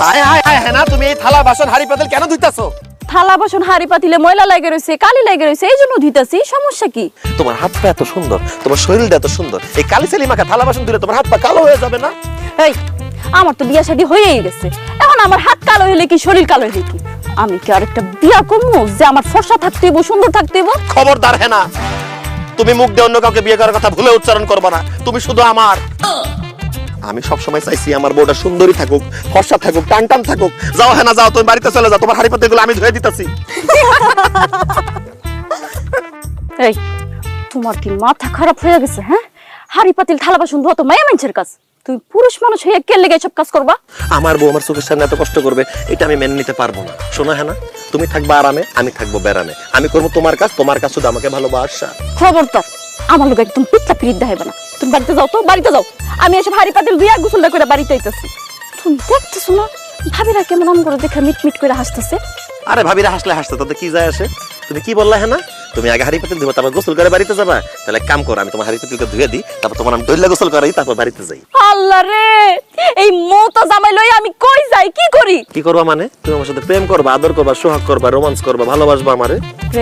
হায় হায় হায় হ্যাঁ না, তুমি এই থালা বাসন হাড়ি পাতিল কেন ধুইতাছো? থালা বাসন হাড়ি পাতিলে ময়লা লাগে রয়েছে, কালি লাগে রয়েছে, এই জন্য ধুইতাছি। সমস্যা কি? তোমার হাত পা এত সুন্দর, তোমার শরীরটা এত সুন্দর, এই কালি চালি মাখা থালা বাসন ধুলে তোমার হাত পা কালো হয়ে যাবে না? এই, আমার তো বিয়া শাদী হয়েই গেছে, এখন আমার হাত কালো হলে কি শরীর কালো হলে কি? আমি কি আরেকটা বিয়া করবো যে আমার ফর্সা থাকতে হইব, সুন্দর থাকতে হইব? খবরদার হ্যাঁ না, তুমি মুখ দিয়ে অন্য কাউকে বিয়ে করার কথা ভুলে উচ্চারণ করবে না। তুমি শুধু আমার। আমি সবসময় চাইছি আমার বউটা সুন্দরী থাকুক, ফর্সা থাকুক, টান টান থাকুক। যাও হ্যাঁ না, যাও, তুমি বাড়িতে চলে যাও, তোমার হাড়ি পাতিলগুলো আমি ধুয়ে দিতেছি। এই, তোমার কি মাথা খারাপ হয়ে গেছে? হ্যাঁ, হাড়ি পাতিল থালা বাসন ধোয়া তো মায়া মানুষের কাজ, তুমি পুরুষ মানুষ হয়ে কে লেগে সব কাজ করবা? আমার বউ আমার চোখের সামনে এত কষ্ট করবে, এটা আমি মেনে নিতে পারবো না। শোনো হ্যাঁ না, তুমি থাকবা আরামে, আমি থাকবো বেড়ামে। আমি করবো তোমার কাজ, তোমার কাজ শুধু আমাকে ভালোবাসা। খবরদার আমার লোক একদম পিতলা পিরিত দেখাইবে না। তুমি বাড়িতে যাও, তো বাড়িতে যাও। আমি এসে হাড়ি পাতিল ধুইয়া গোসলটা করে বাড়িতে আইতাছি। তুমি দেখতেছো না ভাবিরা কেমন আম করে দেখে মিট মিট করে হাসতেছে? আরে ভাবিরা হাসলে হাসতে তাতে কি যায় আসে? তুমি কি বললা হ্যাঁ না? তুমি আগে হাড়ি পাতিল ধুবা, তারপর গোসল করে বাড়িতে যাবা? তাহলে এক কাম করো, আমি তোমার হাড়ি পাতিলকে ধুয়ে দিই, তারপর তোমার আমি দইলা গোসল করাই, তারপর বাড়িতে যাই। আল্লাহ রে, এই মৌতা জামাই লই আমি কই যাই, কি করি? কি করবা মানে? তুমি আমার সাথে প্রেম করবা, আদর করবা, সোহাগ করবা, রোমান্স করবা, ভালোবাসবা আমারে?